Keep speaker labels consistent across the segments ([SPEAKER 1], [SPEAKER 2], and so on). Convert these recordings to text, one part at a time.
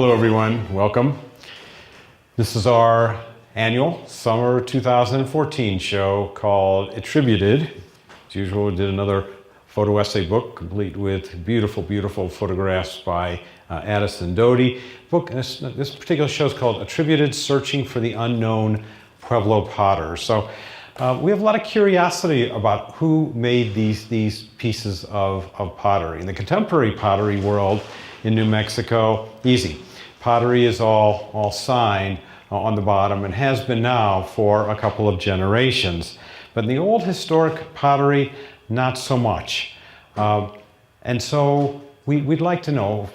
[SPEAKER 1] Hello everyone, welcome. This is our annual summer 2014 show called Attributed. As usual, we did another photo essay book complete with beautiful, beautiful photographs by Addison Doty. This particular show is called Attributed, Searching for the Unknown Pueblo Potters. So we have a lot of curiosity about who made these pieces of pottery. In the contemporary pottery world in New Mexico, easy. Pottery is all signed on the bottom and has been now for a couple of generations. But in the old historic pottery, not so much. And so we'd like to know,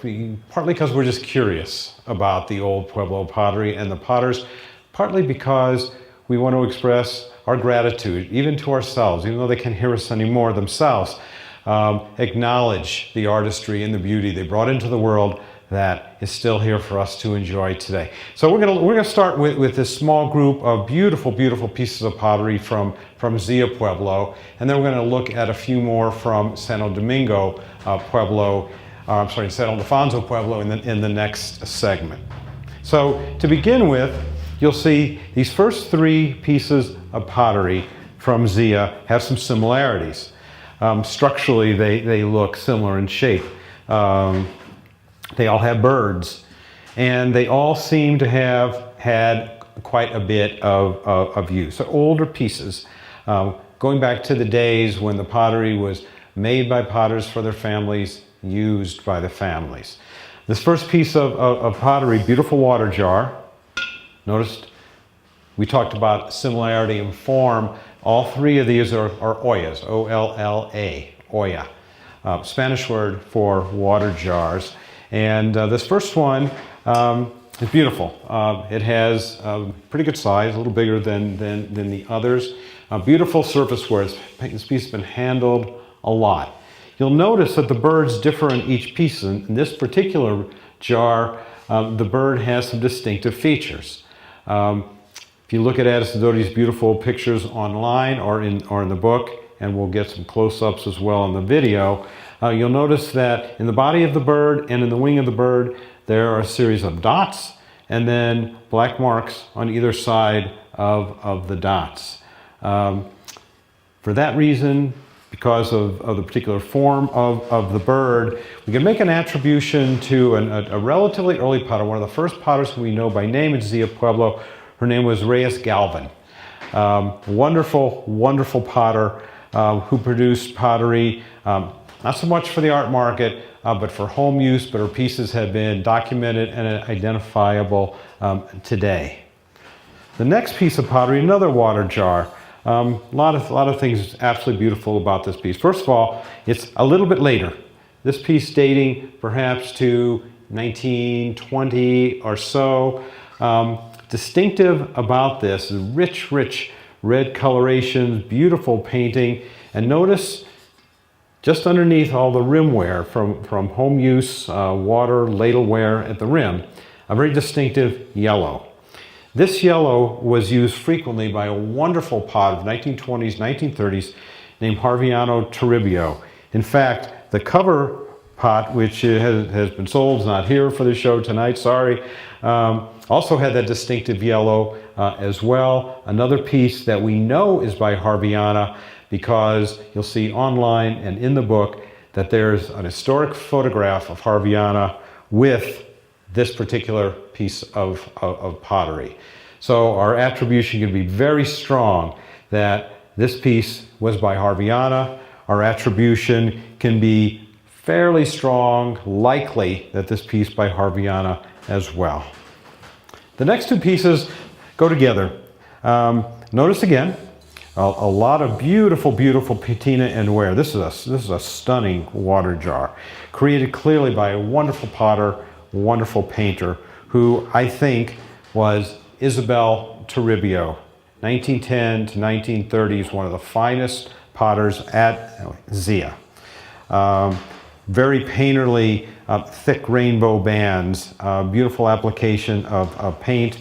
[SPEAKER 1] partly because we're just curious about the old Pueblo pottery and the potters, partly because we want to express our gratitude, even to ourselves, even though they can't hear us anymore themselves, acknowledge the artistry and the beauty they brought into the world that is still here for us to enjoy today. So we're gonna start with this small group of beautiful, beautiful pieces of pottery from Zia Pueblo, and then we're gonna look at a few more from Santo Domingo Pueblo, San Ildefonso Pueblo in the next segment. So to begin with, you'll see these first three pieces of pottery from Zia have some similarities. Structurally, they look similar in shape. They all have birds, and they all seem to have had quite a bit of use. So older pieces, going back to the days when the pottery was made by potters for their families, used by the families. This first piece of pottery, beautiful water jar. Notice we talked about similarity in form. All three of these are ollas, O-L-L-A, olla, Spanish word for water jars. And this first one is beautiful. It has a pretty good size, a little bigger than the others. Beautiful surface ware. This piece has been handled a lot. You'll notice that the birds differ in each piece. In this particular jar, the bird has some distinctive features. If you look at Addison Doty's beautiful pictures online or in the book, and we'll get some close-ups as well in the video, you'll notice that in the body of the bird and in the wing of the bird, there are a series of dots and then black marks on either side of the dots. For that reason, because of the particular form of the bird, we can make an attribution to a relatively early potter, one of the first potters we know by name in Zia Pueblo. Her name was Reyes Galvan. Wonderful, wonderful potter who produced pottery, not so much for the art market, but for home use, but her pieces have been documented and identifiable today. The next piece of pottery, another water jar. A lot of things absolutely beautiful about this piece. First of all, it's a little bit later. This piece dating perhaps to 1920 or so. Distinctive about this is rich, rich red colorations, beautiful painting, and notice just underneath all the rimware from home use, water, ladleware at the rim, a very distinctive yellow. This yellow was used frequently by a wonderful pot of 1920s, 1930s named Harviano Toribio. In fact, the cover pot, which has been sold, is not here for the show tonight, sorry, also had that distinctive yellow as well. Another piece that we know is by Harviana because you'll see online and in the book that there's an historic photograph of Harviana with this particular piece of pottery. So our attribution can be very strong that this piece was by Harviana. Our attribution can be fairly strong, likely that this piece by Harviana as well. The next two pieces go together. Notice again, a lot of beautiful, beautiful patina and ware. This is a stunning water jar, created clearly by a wonderful potter, wonderful painter, who I think was Isabel Toribio, 1910 to 1930s, one of the finest potters at Zia. Very painterly, thick rainbow bands, beautiful application of paint.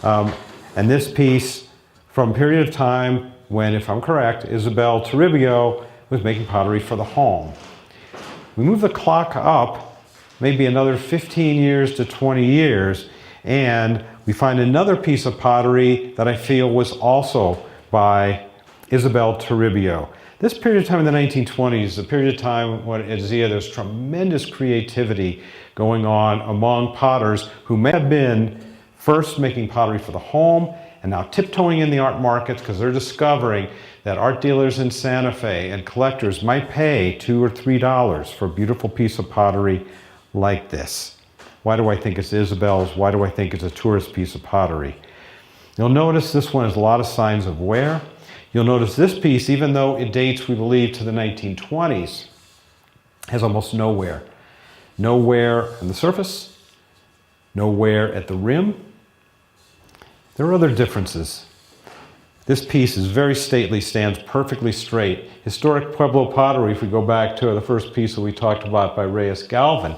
[SPEAKER 1] And this piece, from a period of time when, if I'm correct, Isabel Toribio was making pottery for the home. We move the clock up maybe another 15 years to 20 years, and we find another piece of pottery that I feel was also by Isabel Toribio. This period of time in the 1920s, a period of time when at Zia there's tremendous creativity going on among potters who may have been first making pottery for the home and now tiptoeing in the art markets because they're discovering that art dealers in Santa Fe and collectors might pay $2 or $3 for a beautiful piece of pottery like this. Why do I think it's Isabel's? Why do I think it's a tourist piece of pottery? You'll notice this one has a lot of signs of wear. You'll notice this piece, even though it dates, we believe, to the 1920s, has almost no wear. No wear on the surface, no wear at the rim. There are other differences. This piece is very stately, stands perfectly straight. Historic Pueblo pottery, if we go back to the first piece that we talked about by Reyes Galvan,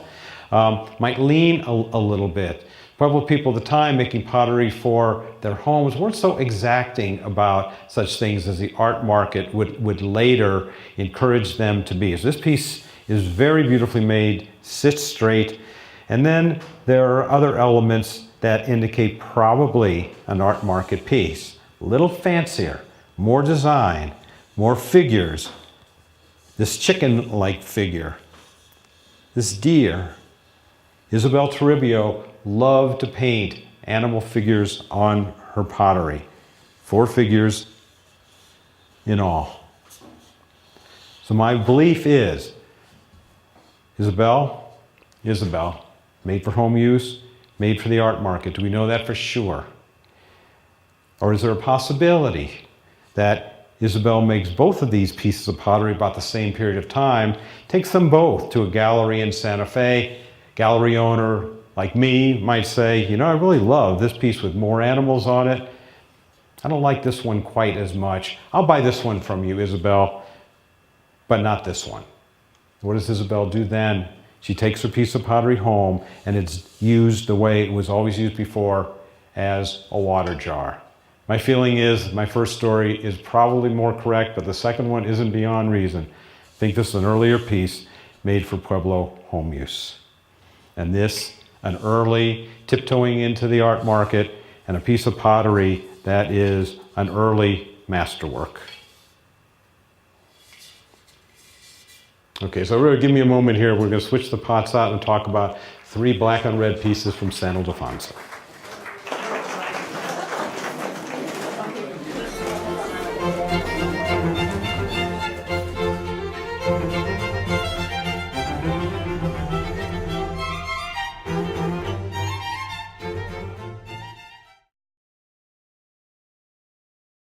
[SPEAKER 1] might lean a little bit. Pueblo people at the time making pottery for their homes weren't so exacting about such things as the art market would later encourage them to be. So this piece is very beautifully made, sits straight, and then there are other elements that indicate probably an art market piece. A little fancier, more design, more figures. This chicken-like figure, this deer. Isabel Toribio loved to paint animal figures on her pottery. 4 figures in all. So my belief is, Isabel, made for home use, made for the art market. Do we know that for sure? Or is there a possibility that Isabel makes both of these pieces of pottery about the same period of time, takes them both to a gallery in Santa Fe? Gallery owner like me might say, you know, I really love this piece with more animals on it. I don't like this one quite as much. I'll buy this one from you, Isabel, but not this one. What does Isabel do then? She takes her piece of pottery home and it's used the way it was always used before, as a water jar. My feeling is my first story is probably more correct, but the second one isn't beyond reason. I think this is an earlier piece made for Pueblo home use. And this, an early tiptoeing into the art market, and a piece of pottery that is an early masterwork. Okay, so really give me a moment here. We're going to switch the pots out and talk about 3 black on red pieces from San Ildefonso.